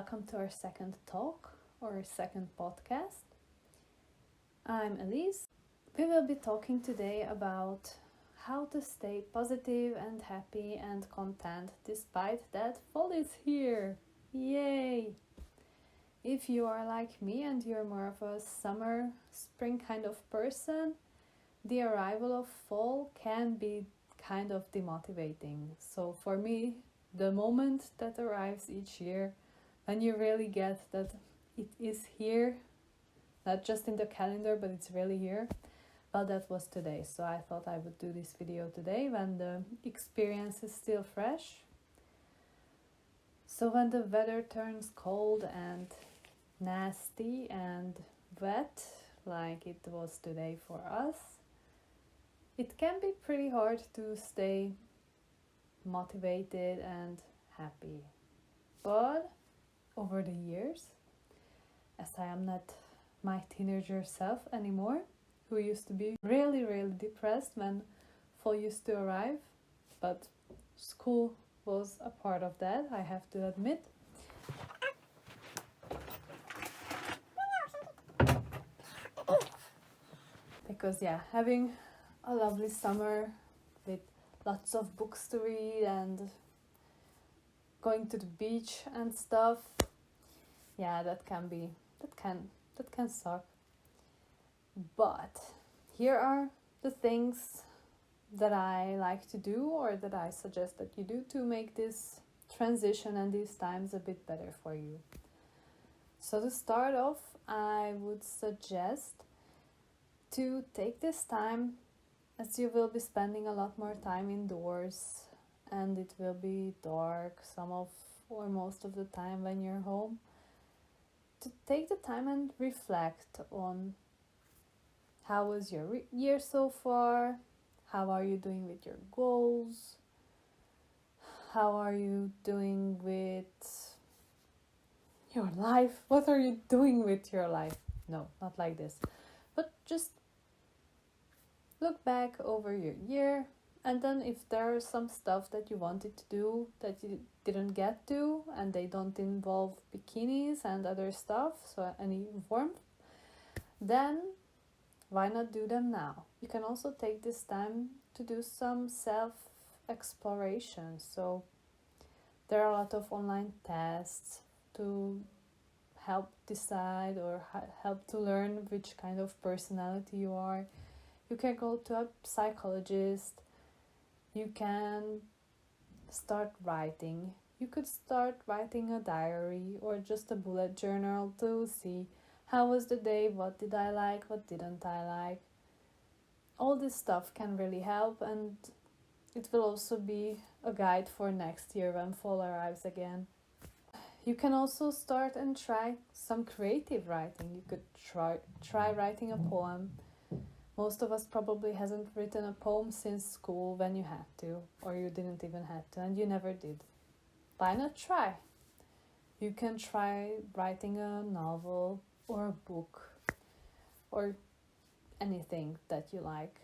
welcome to our second talk or second podcast. I'm Elise. We will be talking today about how to stay positive and happy and content despite that fall is here. Yay! If you are like me and you're more of a summer, spring kind of person, the arrival of fall can be kind of demotivating. So for me, the moment that arrives each year, when you really get that it is here, not just in the calendar, but it's really here, well, that was today. So I thought I would do this video today when the experience is still fresh. So when the weather turns cold and nasty and wet, like it was today for us, it can be pretty hard to stay motivated and happy. But over the years, as I am not my teenager self anymore, who used to be really depressed when fall used to arrive, but school was a part of that, I have to admit. Because having a lovely summer with lots of books to read and going to the beach and stuff, that can suck. But here are the things that I like to do, or that I suggest that you do, to make this transition and these times a bit better for you. So to start off, I would suggest to take this time, as you will be spending a lot more time indoors and it will be dark some of or most of the time when you're home, to take the time and reflect on how was your year so far, how are you doing with your goals, how are you doing with your life, what are you doing with your life? No, not like this, but just look back over your year, and then if there are some stuff that you wanted to do that you didn't get to, and they don't involve bikinis and other stuff, so any warmth, then why not do them now? You can also take this time to do some self-exploration. So there are a lot of online tests to help decide or help to learn which kind of personality you are. You can go to a psychologist. You can start writing. You could start writing a diary or just a bullet journal to see how was the day, what did I like, what didn't I like. All this stuff can really help, and it will also be a guide for next year when fall arrives again. You can also start and try some creative writing. You could try writing a poem. Most of us probably hasn't written a poem since school when you had to, or you didn't even have to, and you never did. Why not try? You can try writing a novel or a book or anything that you like.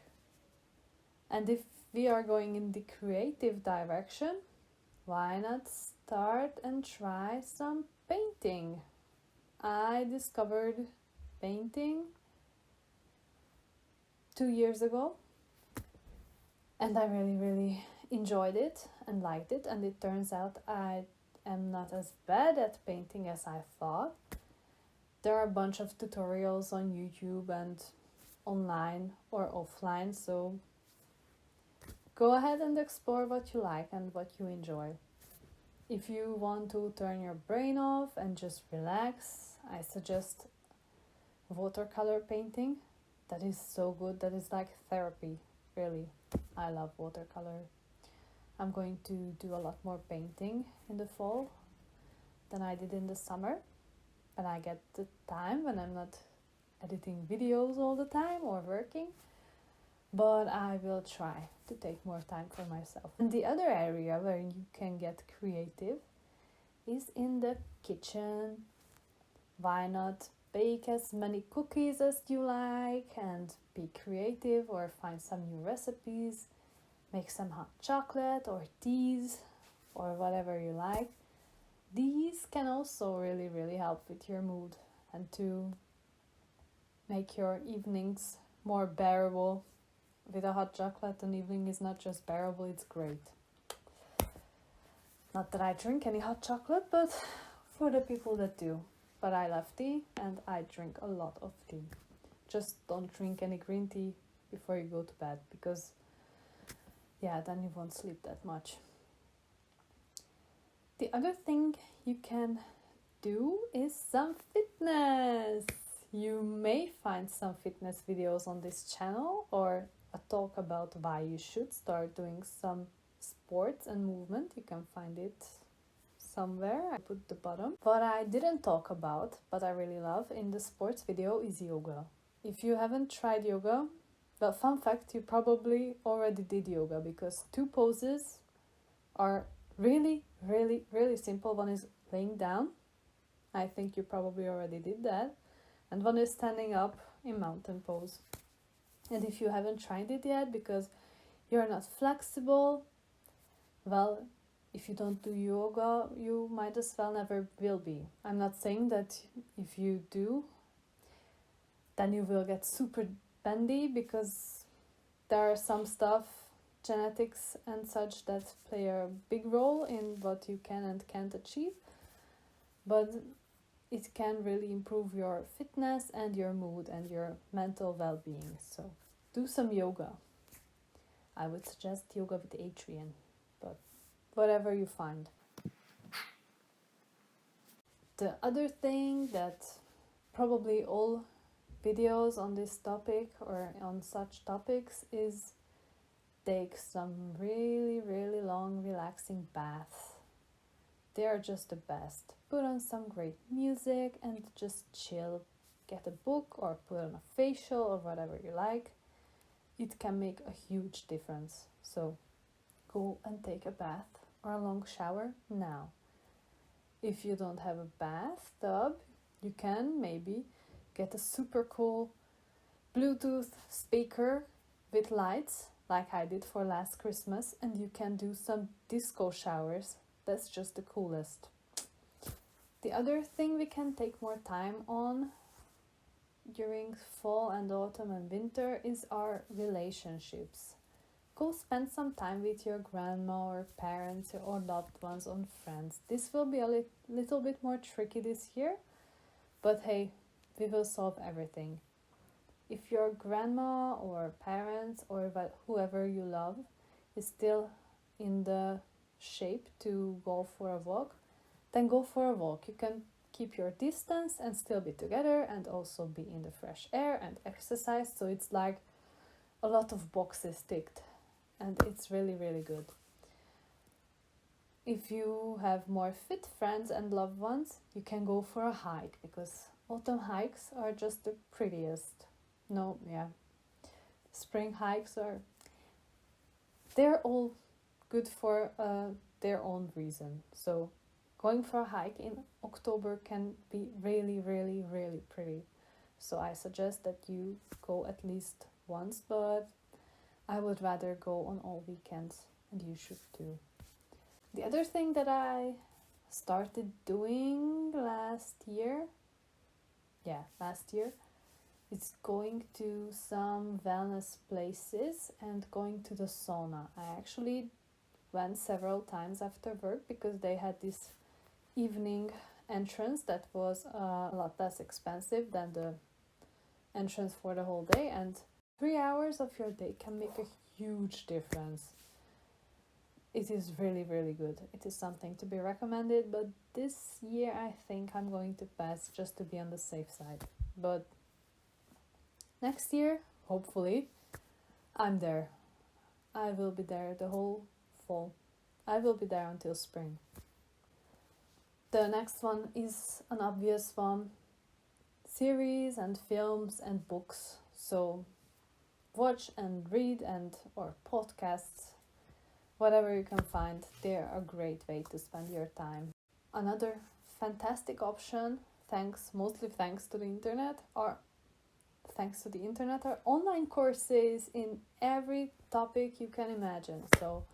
And if we are going in the creative direction, why not start and try some painting? I discovered painting 2 years ago, and I really enjoyed it and liked it, and it turns out I am not as bad at painting as I thought. There are a bunch of tutorials on YouTube and online or offline, so go ahead and explore what you like and what you enjoy. If you want to turn your brain off and just relax, I suggest watercolor painting. That is so good. That is like therapy, really. I love watercolor. I'm going to do a lot more painting in the fall than I did in the summer, when I get the time, when I'm not editing videos all the time or working. But I will try to take more time for myself. And the other area where you can get creative is in the kitchen. Why not bake as many cookies as you like and be creative, or find some new recipes, make some hot chocolate or teas or whatever you like. these can also really help with your mood and to make your evenings more bearable. With a hot chocolate, an evening is not just bearable, it's great. Not that I drink any hot chocolate, but for the people that do. But I love tea and I drink a lot of tea. Just don't drink any green tea before you go to bed, because then you won't sleep that much. The other thing you can do is some fitness. You may find some fitness videos on this channel, or a talk about why you should start doing some sports and movement. You can find it somewhere. I put the bottom. What I didn't talk about, but I really love in the sports video, is yoga. If you haven't tried yoga, well, fun fact, you probably already did yoga, because 2 poses are really simple. One is laying down. I think you probably already did that. And one is standing up in mountain pose. And if you haven't tried it yet because you're not flexible, well, if you don't do yoga, you might as well never will be. I'm not saying that if you do, then you will get super bendy, because there are some stuff, genetics and such, that play a big role in what you can and can't achieve. But it can really improve your fitness and your mood and your mental well-being. So do some yoga. I would suggest yoga with Adrian, but whatever you find. The other thing that probably all videos on this topic or on such topics is take some really long relaxing baths. They are just the best. Put on some great music and just chill. Get a book or put on a facial or whatever you like. It can make a huge difference. So go and take a bath or a long shower now. If you don't have a bathtub, you can maybe get a super cool Bluetooth speaker with lights, like I did for last Christmas, and you can do some disco showers. That's just the coolest. The other thing we can take more time on during fall and autumn and winter is our relationships. Go spend some time with your grandma or parents or loved ones or friends. This will be a little bit more tricky this year, but hey, we will solve everything. If your grandma or parents or whoever you love is still in the shape to go for a walk, then go for a walk. You can keep your distance and still be together and also be in the fresh air and exercise. So it's like a lot of boxes ticked, and it's really good. If you have more fit friends and loved ones, you can go for a hike, because autumn hikes are just the prettiest. Spring hikes they're all good for their own reason. So going for a hike in October can be really pretty. So I suggest that you go at least once, but I would rather go on all weekends, and you should too. The other thing that I started doing last year, is going to some wellness places and going to the sauna. I actually went several times after work because they had this evening entrance that was a lot less expensive than the entrance for the whole day, and 3 hours of your day can make a huge difference. It is really good. It is something to be recommended, but this year I think I'm going to pass just to be on the safe side. But next year, hopefully, I'm there. I will be there the whole fall. I will be there until spring. The next one is an obvious one. Series and films and books. So watch and read or podcasts, whatever you can find. They're a great way to spend your time. Another fantastic option, mostly thanks to the internet, are online courses in every topic you can imagine. So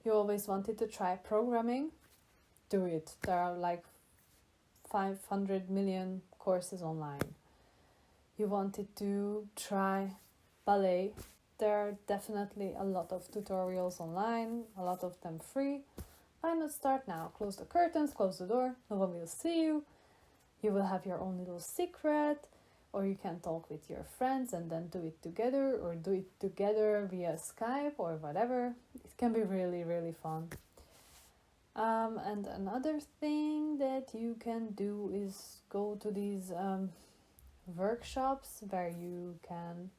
you always wanted to try programming, do it. There are like 500 million courses online. You wanted to try ballet, there are definitely a lot of tutorials online, a lot of them free. Why not start now? Close the curtains, close the door, no one will see you. You will have your own little secret, or you can talk with your friends and then do it together, or do it together via Skype or whatever. It can be really, really fun. And another thing that you can do is go to these workshops where you can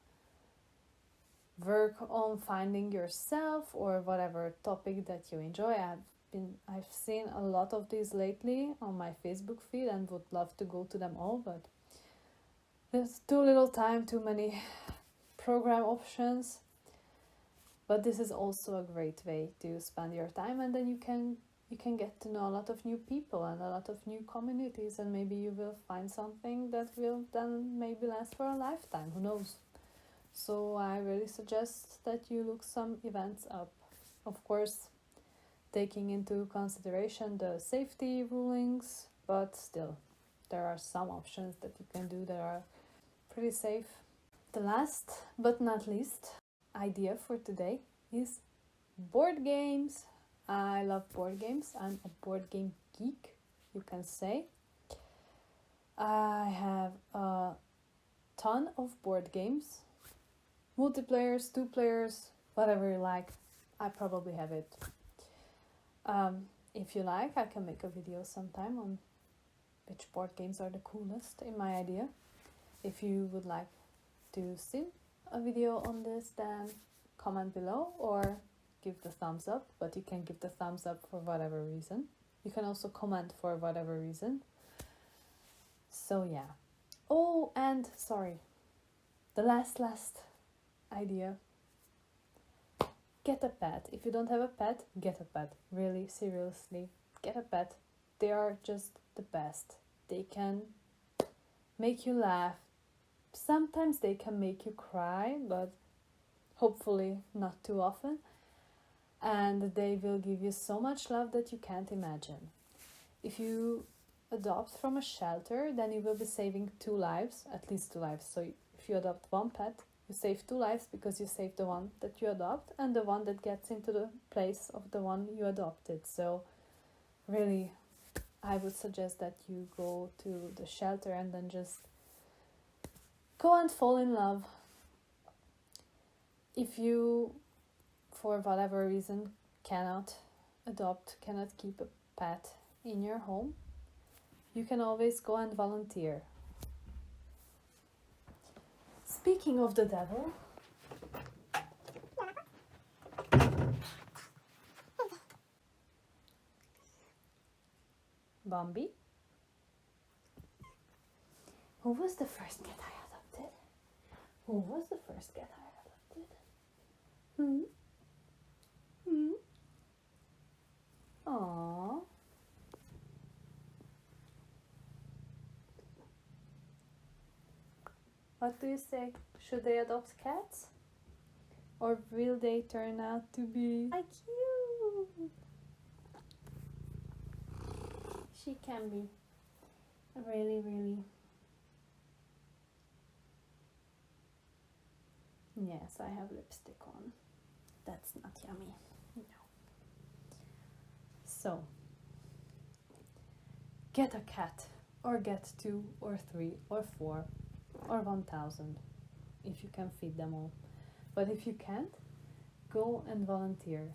work on finding yourself or whatever topic that you enjoy. I've seen a lot of these lately on my Facebook feed and would love to go to them all, but there's too little time, too many program options. But this is also a great way to spend your time, and then you can get to know a lot of new people and a lot of new communities, and maybe you will find something that will then maybe last for a lifetime, who knows. So I really suggest that you look some events up. Of course, taking into consideration the safety rulings, but still, there are some options that you can do that are pretty safe. The last but not least idea for today is board games. I love board games. I'm a board game geek, you can say. I have a ton of board games. Multiplayers, 2 players, whatever you like. I probably have it. If you like, I can make a video sometime on which board games are the coolest in my idea. If you would like to see a video on this, then comment below or give the thumbs up, but you can give the thumbs up for whatever reason. You can also comment for whatever reason. So yeah. Oh, and sorry, the last idea. Get a pet. If you don't have a pet, get a pet. Really, seriously, get a pet. They are just the best. They can make you laugh. Sometimes they can make you cry, but hopefully not too often. And they will give you so much love that you can't imagine. If you adopt from a shelter, then you will be saving 2 lives, at least 2 lives. So if you adopt 1 pet, you save 2 lives because you save the one that you adopt and the one that gets into the place of the one you adopted. So really, I would suggest that you go to the shelter and then just go and fall in love. If you, for whatever reason, cannot keep a pet in your home, you can always go and volunteer. Speaking of the devil, Bambi. Who was the first cat I adopted? Who was the first cat I adopted? Aww. What do you say? Should they adopt cats? Or will they turn out to be like you? She can be really, really. Yes, I have lipstick on. That's not yummy. No. So, get a cat, or get 2 or 3 or 4 or 1,000 if you can feed them all. But if you can't, go and volunteer.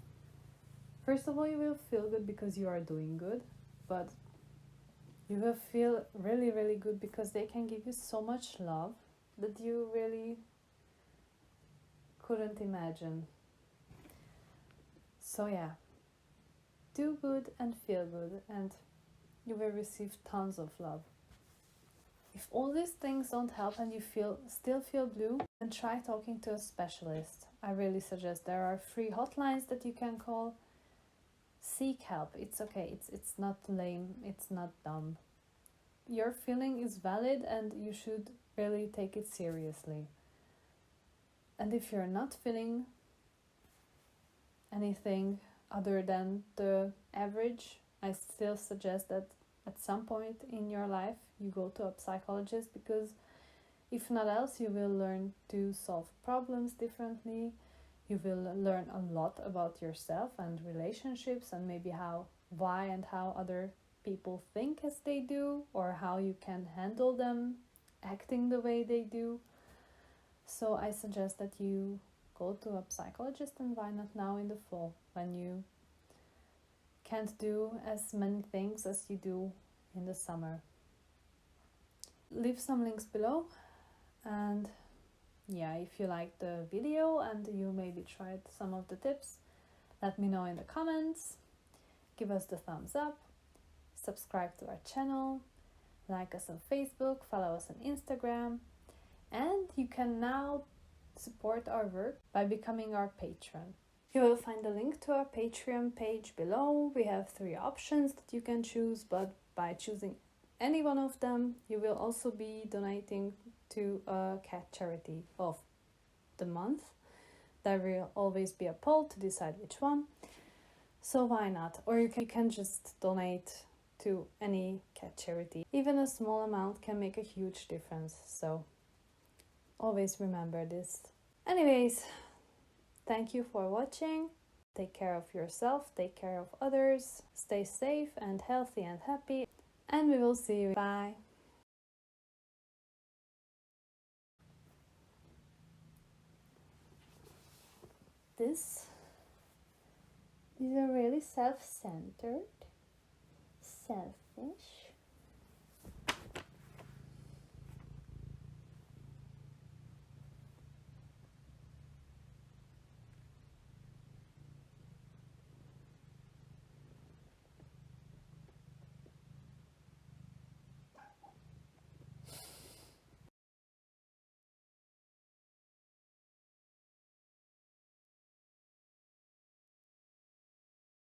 First of all, you will feel good because you are doing good, but you will feel really, really good because they can give you so much love that you really couldn't imagine. So yeah, do good and feel good, and you will receive tons of love. If all these things don't help and you still feel blue, then try talking to a specialist. I really suggest there are free hotlines that you can call. Seek help. It's okay. It's not lame. It's not dumb. Your feeling is valid and you should really take it seriously. And if you're not feeling anything other than the average I still suggest that at some point in your life you go to a psychologist, because if not else, you will learn to solve problems differently. You will learn a lot about yourself and relationships, and maybe why and how other people think as they do, or how you can handle them acting the way they do. So I suggest that you go to a psychologist, and why not now in the fall, when you can't do as many things as you do in the summer. Leave some links below, and yeah, if you liked the video and you maybe tried some of the tips, let me know in the comments. Give us the thumbs up, subscribe to our channel, like us on Facebook, follow us on Instagram, and you can now support our work by becoming our patron. You will find a link to our Patreon page below. We have 3 options that you can choose, but by choosing any one of them, you will also be donating to a cat charity of the month. There will always be a poll to decide which one. So why not? Or you can just donate to any cat charity. Even a small amount can make a huge difference. So always remember this. Anyways, thank you for watching. Take care of yourself, take care of others, stay safe and healthy and happy, and we will see you. Bye. This is a really self-centered, selfish,